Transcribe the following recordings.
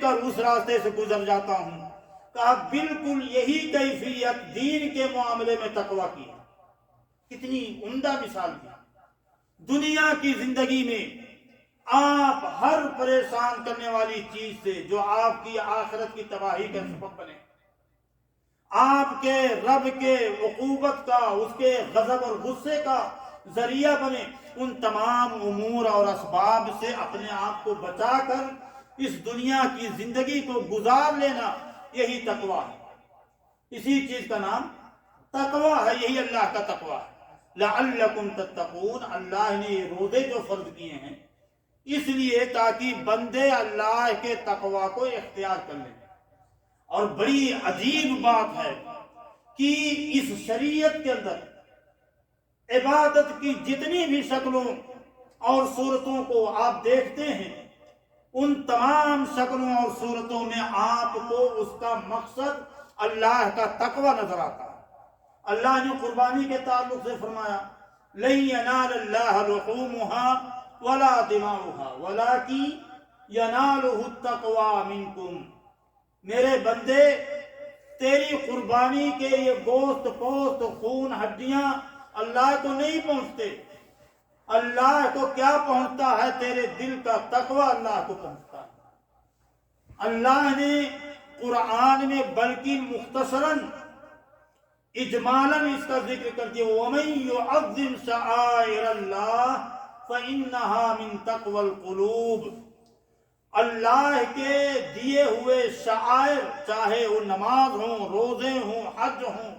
کر اس راستے سے گزر جاتا ہوں۔ کہا بالکل یہی کیفیت دین کے معاملے میں تقویٰ کی ہے۔ کتنی عمدہ مثال دی۔ دنیا کی زندگی میں آپ ہر پریشان کرنے والی چیز سے جو آپ کی آخرت کی تباہی کا سبب بنے، آپ کے رب کے عقوبت کا، اس کے غضب اور غصے کا ذریعہ بنے، ان تمام امور اور اسباب سے اپنے آپ کو بچا کر اس دنیا کی زندگی کو گزار لینا، یہی تقویٰ ہے۔ اسی چیز کا نام تقویٰ ہے، یہی اللہ کا تقویٰ ہے۔ لعلکم تتقون، اللہ نے یہ روزے جو فرض کیے ہیں اس لیے تاکہ بندے اللہ کے تقویٰ کو اختیار کر لیں۔ اور بڑی عجیب بات ہے کہ اس شریعت کے اندر عبادت کی جتنی بھی شکلوں اور صورتوں کو آپ دیکھتے ہیں، ان تمام شکلوں اور صورتوں میں آپ کو اس کا مقصد اللہ کا تقویٰ نظر آتا ہے۔ اللہ نے قربانی کے تعلق سے فرمایا لن ینال اللہ لحومها ولا دماؤها ولکن ینالہ التقویٰ منکم۔ میرے بندے، تیری قربانی کے یہ گوشت پوست خون ہڈیاں اللہ کو نہیں پہنچتے، اللہ کو کیا پہنچتا ہے؟ تیرے دل کا تقویٰ اللہ کو پہنچتا ہے۔ اللہ نے قرآن میں بلکہ مختصراً اجمالاً اس کا ذکر کر دیا وَمَن يُعَظِّمْ شَعَائِرَ اللَّهِ فَإِنَّهَا مِن تَقْوَى الْقُلُوبِ۔ اللہ کے دیے ہوئے شعائر، چاہے وہ نماز ہوں، روزے ہوں، حج ہوں،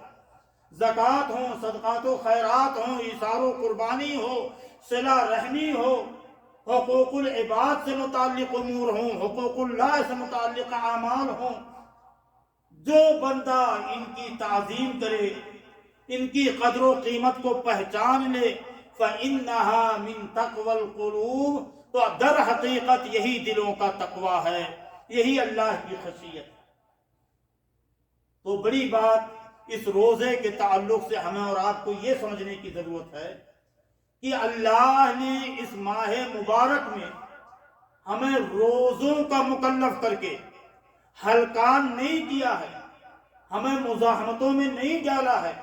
زکوٰۃ ہوں، صدقات و خیرات ہوں، ایثار و قربانی ہو، صلہ رحمی ہو، حقوق العباد سے متعلق امور ہوں، حقوق اللہ سے متعلق اعمال ہوں، جو بندہ ان کی تعظیم کرے، ان کی قدر و قیمت کو پہچان لے، فَإِنَّهَا مِن تَقْوَى الْقُلُوبِ، تو در حقیقت یہی دلوں کا تقویٰ ہے، یہی اللہ کی خشیت۔ تو بڑی بات اس روزے کے تعلق سے ہمیں اور آپ کو یہ سمجھنے کی ضرورت ہے کہ اللہ نے اس ماہ مبارک میں ہمیں روزوں کا مکلف کر کے ہلکان نہیں کیا ہے، ہمیں مزاحمتوں میں نہیں ڈالا ہے،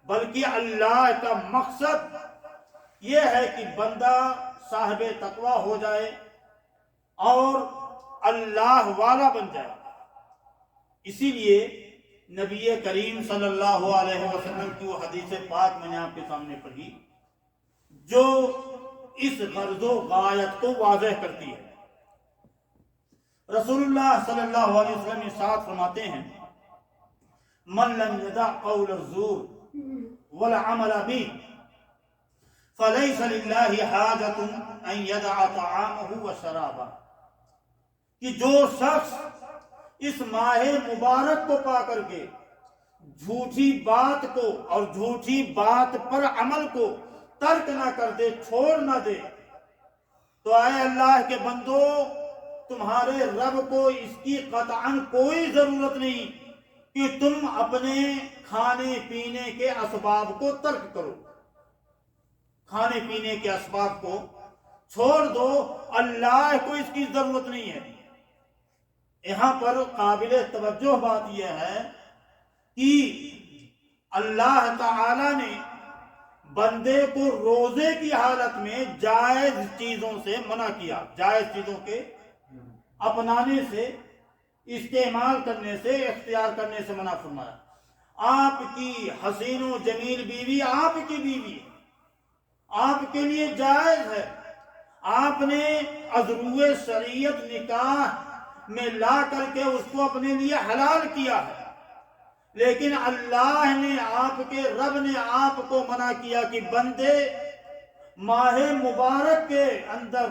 بلکہ اللہ کا مقصد یہ ہے کہ بندہ صاحب تقویٰ ہو جائے اور اللہ والا بن جائے۔ اسی لیے نبی کریم صلی اللہ علیہ وسلم کی وہ حدیث پاک میں نے آپ کے سامنے پڑھی جو اس غرض و غایت کو واضح کرتی ہے۔ رسول اللہ صلی اللہ علیہ وسلم ارشاد فرماتے ہیں من لم يدع قول الزور والعمل به فليس لله حاجة ان يدع طعامه وشرابه، کہ جو شخص اس ماہ مبارک کو پا کر کے جھوٹی بات کو اور جھوٹی بات پر عمل کو ترک نہ کر دے، چھوڑ نہ دے، تو اے اللہ کے بندو، تمہارے رب کو اس کی قطعاً کوئی ضرورت نہیں کہ تم اپنے کھانے پینے کے اسباب کو ترک کرو، کھانے پینے کے اسباب کو چھوڑ دو، اللہ کو اس کی ضرورت نہیں ہے۔ یہاں پر قابل توجہ بات یہ ہے کہ اللہ تعالی نے بندے کو روزے کی حالت میں جائز چیزوں سے منع کیا، جائز چیزوں کے اپنانے سے، استعمال کرنے سے، اختیار کرنے سے منع فرمایا۔ آپ کی حسین و جمیل بیوی آپ کی بیوی آپ کے لیے جائز ہے، آپ نے عذرو شریعت نکاح میں لا کر کے اس کو اپنے لیے حلال کیا ہے، لیکن اللہ نے، آپ کے رب نے آپ کو منع کیا کہ بندے ماہ مبارک کے اندر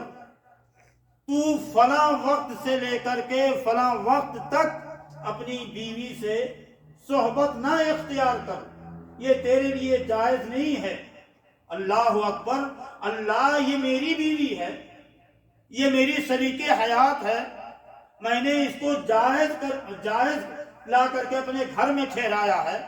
تو فلاں وقت سے لے کر کے فلاں وقت تک اپنی بیوی سے صحبت نہ اختیار کر، یہ تیرے لیے جائز نہیں ہے۔ اللہ اکبر، اللہ یہ میری بیوی ہے، یہ میری شریک حیات ہے، میں نے اس کو جائز لا کر کے اپنے گھر میں ٹھہرایا ہے۔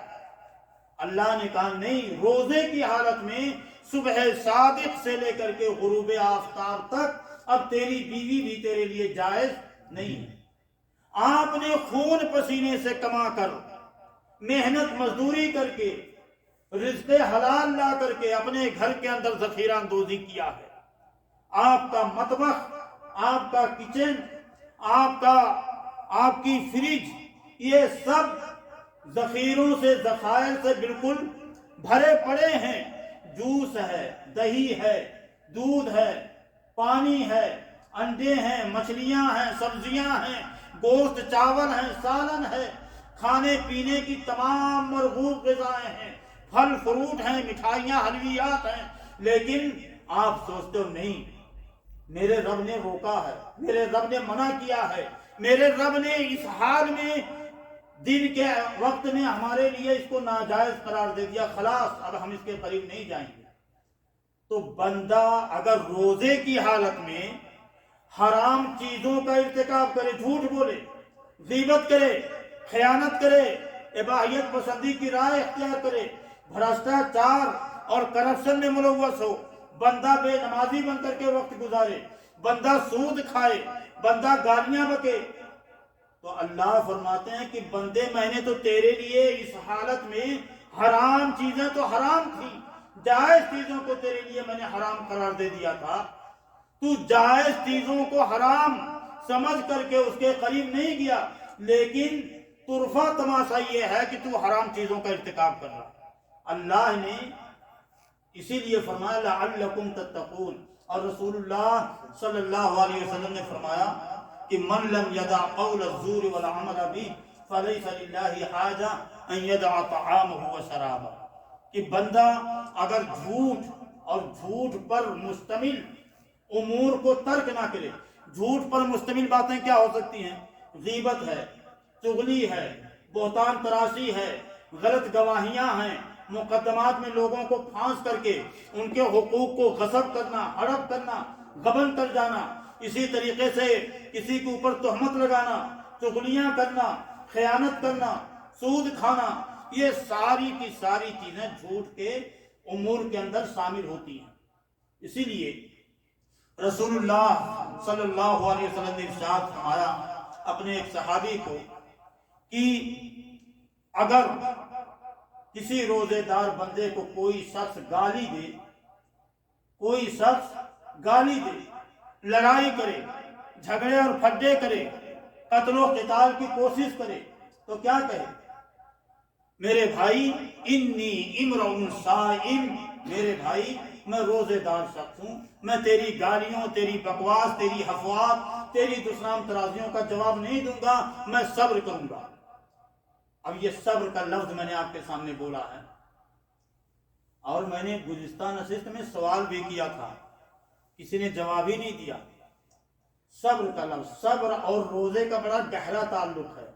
اللہ نے کہا نہیں، روزے کی حالت میں صبح صادق سے لے کر کے غروب آفتاب تک اب تیری بیوی بھی تیرے لیے جائز نہیں ہے۔ آپ نے خون پسینے سے کما کر محنت مزدوری کر کے رزق حلال لا کر کے اپنے گھر کے اندر ذخیرہ اندوزی کیا ہے. آپ کا مطبخ، آپ کا کچن، آپ کی فریج، یہ سب ذخیروں سے، ذخائر سے بالکل بھرے پڑے ہیں. جوس ہے، دہی ہے، دودھ ہے، پانی ہے، انڈے ہیں، مچھلیاں ہیں، سبزیاں ہیں، گوشت، چاول ہیں، سالن ہے، کھانے پینے کی تمام مرغوب غذائیں ہیں، پھل فروٹ ہیں، مٹھائیاں، حلویات ہیں. لیکن آپ سوچتے ہو نہیں، میرے رب نے روکا ہے، میرے رب نے منع کیا ہے، میرے رب نے اس حال میں دن کے وقت میں ہمارے لیے اس کو ناجائز قرار دے دیا، خلاص اب ہم اس کے قریب نہیں جائیں گے. تو بندہ اگر روزے کی حالت میں حرام چیزوں کا ارتکاب کرے، جھوٹ بولے، غیبت کرے، خیانت کرے، اباحیت پسندی کی رائے اختیار کرے، بھرشٹاچار اور کرپشن میں ملوث ہو، بندہ بے نمازی بن کر کے وقت گزارے، بندہ سود کھائے، بندہ گالیاں بکے، تو اللہ فرماتے ہیں کہ بندے میں نے تو تیرے لیے اس حالت میں حرام چیزیں تو حرام تھی، جائز چیزوں کو تیرے لیے میں نے حرام قرار دے دیا تھا. تو جائز چیزوں کو حرام سمجھ کر کے اس کے قریب نہیں گیا، لیکن طرفہ تماشا یہ ہے کہ تو حرام چیزوں کا ارتکاب کر رہا. اللہ نے اسی لیے فرمایا لعلکم تتقون، اور رسول اللہ صلی اللہ علیہ وسلم نے فرمایا کہ من لم یدع قول الزور والعمل به فلیس للہ حاجہ ان یدع طعامہ وشرابہ، کہ بندہ اگر جھوٹ اور جھوٹ پر مشتمل امور کو ترک نہ کرے. جھوٹ پر مشتمل باتیں کیا ہو سکتی ہیں؟ غیبت ہے، چغلی ہے، بہتان تراشی ہے، غلط گواہیاں ہیں، مقدمات میں لوگوں کو پھانس کر کے ان کے حقوق کو غصب کرنا، ہڑپ کرنا، غبن کر جانا، اسی طریقے سے کسی کے اوپر تہمت لگانا، چغلیاں کرنا، خیانت کرنا، سود کھانا، یہ ساری کی ساری چیزیں جھوٹ کے امور کے اندر شامل ہوتی ہیں. اسی لیے رسول اللہ صلی اللہ علیہ وسلم نے ارشاد فرمایا اپنے ایک صحابی کو کہ اگر کسی روزے دار بندے کو کوئی شخص گالی دے، کوئی شخص گالی دے، لڑائی کرے، جھگڑے اور پھڈے کرے، قتل و قتال کی کوشش کرے، تو کیا کہے؟ میرے بھائی انی امرؤ صائم، میرے بھائی میں روزے دار شخص ہوں، میں تیری گالیوں، تیری بکواس، تیری حفوات، تیری دشنام ترازیوں کا جواب نہیں دوں گا، میں صبر کروں گا. اب یہ صبر کا لفظ میں نے آپ کے سامنے بولا ہے، اور میں نے گزشتہ نشست میں سوال بھی کیا تھا، کسی نے جواب ہی نہیں دیا. صبر کا لفظ، صبر اور روزے کا بڑا گہرا تعلق ہے.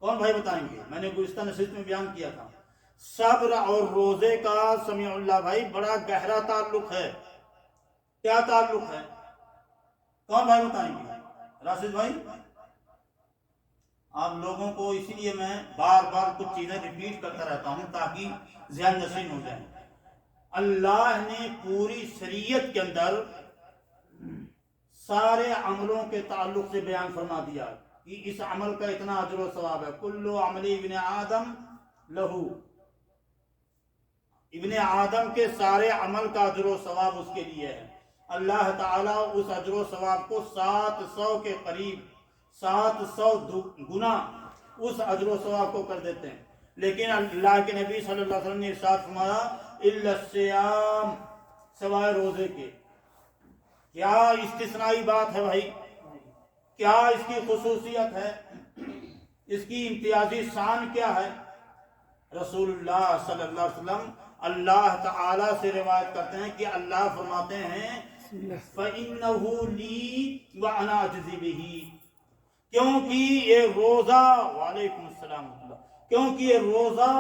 کون بھائی بتائیں گے؟ میں نے گزشتہ نشست میں بیان کیا تھا، صبر اور روزے کا سمیع اللہ بھائی بڑا گہرا تعلق ہے. کیا تعلق ہے؟ کون بھائی بتائیں گے؟ راشد بھائی. آپ لوگوں کو اسی لیے میں بار بار کچھ چیزیں ریپیٹ کرتا رہتا ہوں تاکہ ذہن نشین ہو جائے. اللہ نے پوری شریعت کے اندر سارے عملوں کے تعلق سے بیان فرما دیا کہ اس عمل کا اتنا اجر و ثواب ہے. کل عمل ابن آدم لہو، ابن آدم کے سارے عمل کا اجر و ثواب اس کے لیے ہے. اللہ تعالیٰ اس اجر و ثواب کو 700 کے قریب، 700 گنا اس اجر و ثواب کو کر دیتے ہیں. لیکن اللہ کے نبی صلی اللہ علیہ وسلم نے ارشاد فرمایا الا الصیام، سوائے روزے کے. کیا استثنائی بات ہے بھائی، کیا اس کی خصوصیت ہے، اس کی امتیازی شان کیا ہے؟ رسول اللہ صلی اللہ علیہ وسلم اللہ تعالیٰ سے روایت کرتے ہیں کہ اللہ فرماتے ہیں فَإِنَّهُ لِي وَأَنَا أَجْزِي بِهِ، کیونکہ یہ روزہ، وعلیکم السلام، کیونکہ یہ روزہ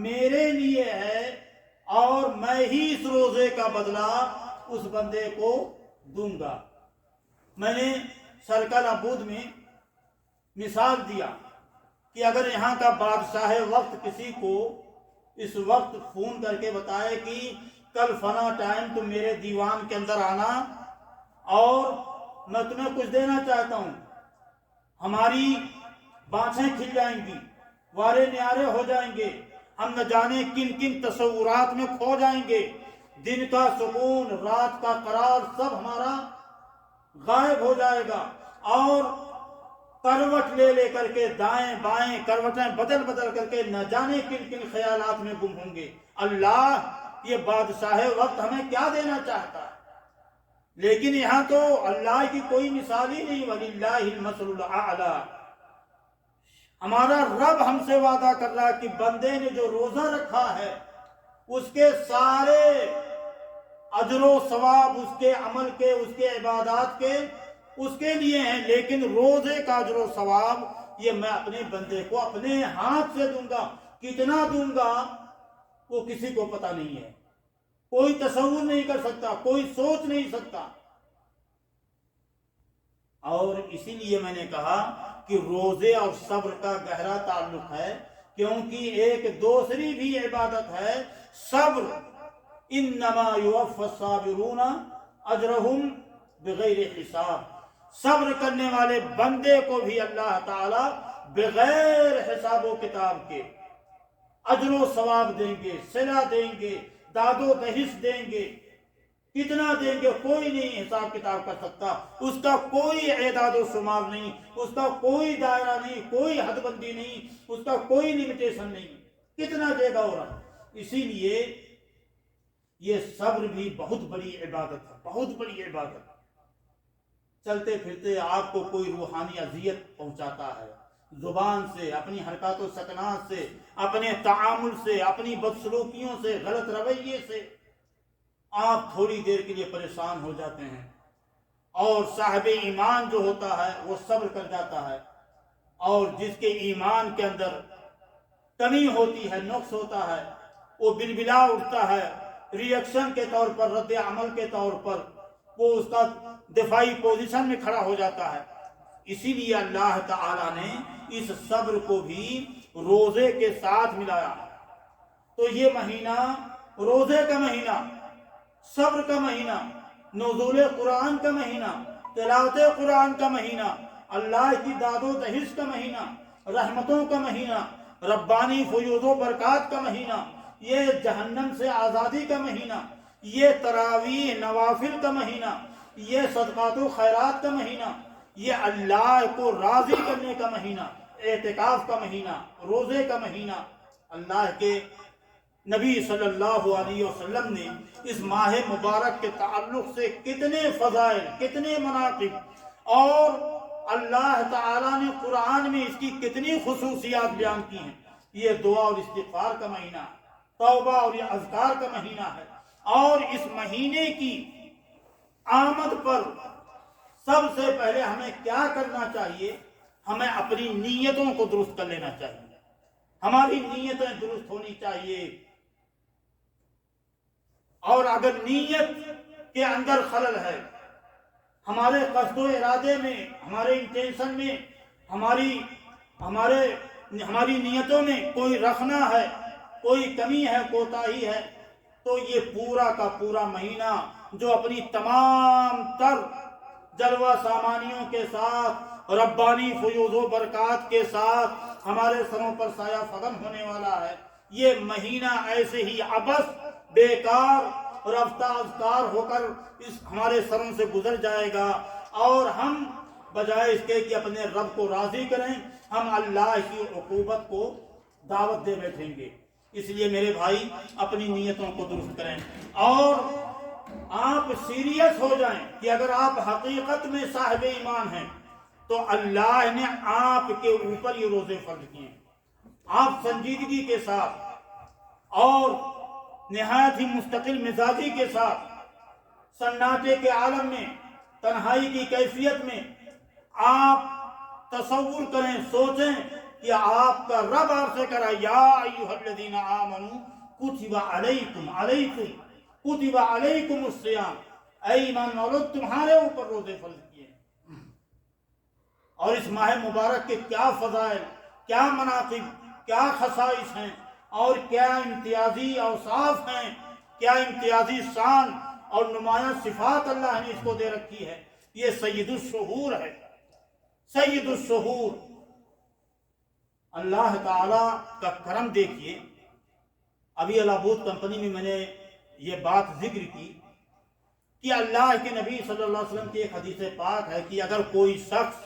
میرے لیے ہے اور میں ہی اس روزے کا بدلہ اس بندے کو دوں گا. میں نے سرکل عبود میں مثال دیا کہ اگر یہاں کا بادشاہ وقت کسی کو اس وقت فون کر کے بتائے کہ کل فلاں ٹائم تم میرے دیوان کے اندر آنا اور میں تمہیں کچھ دینا چاہتا ہوں، ہماری بانسیں کھل جائیں گی، وارے نیارے ہو جائیں گے، ہم نہ جانے کن کن تصورات میں کھو جائیں گے، دن کا سکون، رات کا قرار سب ہمارا غائب ہو جائے گا، اور کروٹ لے لے کر کے دائیں بائیں کروٹیں بدل بدل کر کے نہ جانے کن کن خیالات میں گم ہوں گے۔ اللہ یہ بادشاہ وقت ہمیں کیا دینا چاہتا ہے، لیکن یہاں تو اللہ کی کوئی مثال ہی نہیں۔ وَلِلَّهِ الْمَثَلُ الْأَعْلَىٰ، ہمارا رب ہم سے وعدہ کر رہا ہے کہ بندے نے جو روزہ رکھا ہے اس کے سارے اجر و ثواب، اس کے عمل کے، اس کے عبادات کے اس کے لیے ہیں، لیکن روزے کا اجر و ثواب یہ میں اپنے بندے کو اپنے ہاتھ سے دوں گا۔ کتنا دوں گا وہ کسی کو پتہ نہیں ہے، کوئی تصور نہیں کر سکتا، کوئی سوچ نہیں سکتا۔ اور اسی لیے میں نے کہا کہ روزے اور صبر کا گہرا تعلق ہے، کیونکہ ایک دوسری بھی عبادت ہے صبر۔ انما یوفی الصابرون اجرہم بغیر حساب، صبر کرنے والے بندے کو بھی اللہ تعالی بغیر حساب و کتاب کے اجر و ثواب دیں گے، صلہ دیں گے، داد و دہش دیں گے۔ کتنا دیں گے کوئی نہیں حساب کتاب کر سکتا، اس کا کوئی اعداد و شمار نہیں، اس کا کوئی دائرہ نہیں، کوئی حد بندی نہیں، اس کا کوئی لمیٹیشن نہیں، کتنا دے گا اور اسی لیے یہ صبر بھی بہت بڑی عبادت ہے، بہت بڑی عبادت۔ چلتے پھرتے آپ کو کوئی روحانی اذیت پہنچاتا ہے، زبان سے، اپنی حرکات و سکنات سے، اپنے تعامل سے، اپنی بدسلوکیوں سے، غلط رویے سے آپ تھوڑی دیر کے لیے پریشان ہو جاتے ہیں، اور صاحب ایمان جو ہوتا ہے وہ صبر کر جاتا ہے، اور جس کے ایمان کے اندر کمی ہوتی ہے، نقص ہوتا ہے، وہ بلبلا اٹھتا ہے، ری ایکشن کے طور پر، رد عمل کے طور پر وہ اس کا دفاعی پوزیشن میں کھڑا ہو جاتا ہے۔ اسی لیے اللہ تعالیٰ نے اس صبر کو بھی روزے کے ساتھ ملایا۔ تو یہ مہینہ روزے کا مہینہ، صبر کا مہینہ، نزول قرآن کا مہینہ، تلاوت قرآن کا مہینہ، اللہ کی داد و دہش کا مہینہ، رحمتوں کا مہینہ، ربانی فیوض و برکات کا مہینہ، یہ جہنم سے آزادی کا مہینہ، یہ تراویح نوافل کا مہینہ، یہ صدقات و خیرات کا مہینہ، یہ اللہ کو راضی کرنے کا مہینہ، اعتکاف کا مہینہ، روزے کا مہینہ۔ اللہ کے نبی صلی اللہ علیہ وسلم نے اس ماہ مبارک کے تعلق سے کتنے فضائل، کتنے مناقب، اور اللہ تعالیٰ نے قرآن میں اس کی کتنی خصوصیات بیان کی ہیں۔ یہ دعا اور استغفار کا مہینہ، توبہ اور یہ اذکار کا مہینہ ہے، اور اس مہینے کی آمد پر سب سے پہلے ہمیں کیا کرنا چاہیے؟ ہمیں اپنی نیتوں کو درست کر لینا چاہیے، ہماری نیتیں درست ہونی چاہیے، اور اگر نیت کے اندر خلل ہے، ہمارے قصد و ارادے میں، ہمارے انٹینشن میں، ہماری نیتوں میں کوئی رخنا ہے، کوئی کمی ہے، کوتاہی ہے، تو یہ پورا کا پورا مہینہ جو اپنی تمام تر جلوہ سامانیوں کے ساتھ، ربانی فیوض و برکات کے ساتھ ہمارے سروں پر سایہ فگن ہونے والا ہے، یہ مہینہ ایسے ہی عبث، بیکار، رفتہ اذکار ہو کر اس ہمارے سروں سے گزر جائے گا، اور ہم بجائے اس کے کہ اپنے رب کو راضی کریں، ہم اللہ کی عقوبت کو دعوت دے بیٹھیں گے۔ اس لیے میرے بھائی اپنی نیتوں کو درست کریں، اور آپ سیریس ہو جائیں کہ اگر آپ حقیقت میں صاحب ایمان ہیں تو اللہ نے آپ کے اوپر یہ روزے فرض کیے ہیں۔ آپ سنجیدگی کے ساتھ اور نہایت ہی مستقل مزاجی کے ساتھ سناٹے کے عالم میں، تنہائی کی کیفیت میں آپ تصور کریں، سوچیں کہ آپ کا رب آپ سے کرا یا ایھا الذین آمنوا کتب علیکم الصیام، اے ایمان والو تمہارے اوپر روزے فرض کیے ہیں۔ اور اس ماہ مبارک کے کیا فضائل، کیا مناقب، کیا خصائص ہیں، اور کیا امتیازی اوصاف ہیں، کیا امتیازی شان اور نمایاں صفات اللہ نے اس کو دے رکھی ہے۔ یہ سید الشہور ہے، سید السحور۔ اللہ تعالی کا کرم دیکھیے، ابھی الابود کمپنی میں نے یہ بات ذکر کی کہ اللہ کے نبی صلی اللہ علیہ وسلم کی ایک حدیث پاک ہے کہ اگر کوئی شخص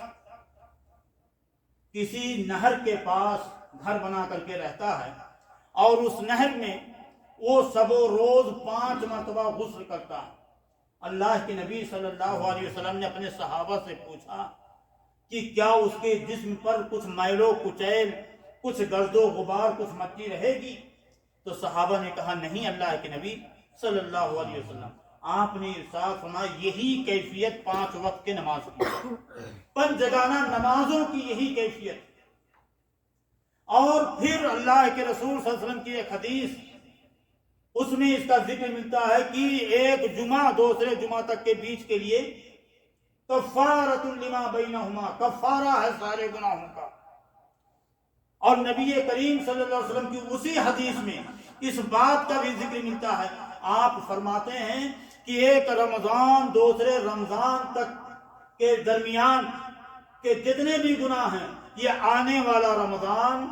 کسی نہر کے پاس گھر بنا کر کے رہتا ہے اور اس نہر میں وہ سب روز 5 مرتبہ غسل کرتا ہے، اللہ کے نبی صلی اللہ علیہ وسلم نے اپنے صحابہ سے پوچھا کہ کیا اس کے جسم پر کچھ میل و کچیل، کچھ گرد و غبار، کچھ مٹی رہے گی؟ تو صحابہ نے کہا نہیں اللہ کے نبی صلی اللہ علیہ وسلم۔ آپ نے ارشاد فرمایا یہی کیفیت 5 وقت کے نماز کی، 5 جگانہ نمازوں کی یہی کیفیت۔ اور پھر اللہ کے رسول صلی اللہ علیہ وسلم کی ایک حدیث، اس میں اس کا ذکر ملتا ہے کہ ایک جمعہ دوسرے جمعہ تک کے بیچ کے لیے کفارۃ لما بینہما، کفارہ ہے سارے گناہوں کا۔ اور نبی کریم صلی اللہ علیہ وسلم کی اسی حدیث میں اس بات کا بھی ذکر ملتا ہے، آپ فرماتے ہیں کہ ایک رمضان دوسرے رمضان تک کے درمیان کے جتنے بھی گناہ ہیں، یہ آنے والا رمضان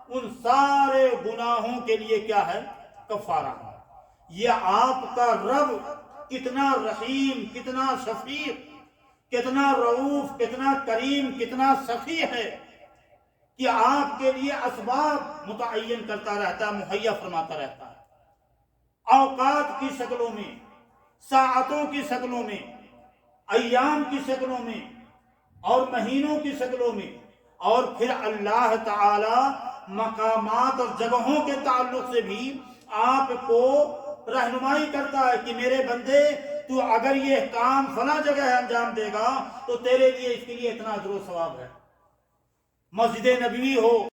ان سارے گناہوں کے لیے کیا ہے؟ کفارہ ہے۔ یہ آپ کا رب کتنا رحیم، کتنا شفیق، کتنا رؤوف، کتنا کریم، کتنا سخی ہے کہ آپ کے لیے اسباب متعین کرتا رہتا ہے، مہیا فرماتا رہتا ہے، اوقات کی شکلوں میں، ساعتوں کی شکلوں میں، ایام کی شکلوں میں اور مہینوں کی شکلوں میں۔ اور پھر اللہ تعالی مقامات اور جگہوں کے تعلق سے بھی آپ کو رہنمائی کرتا ہے کہ میرے بندے تو اگر یہ کام فلاں جگہ انجام دے گا تو تیرے لیے اس کے لیے اتنا اجر و ثواب ہے۔ مسجد نبوی ہو،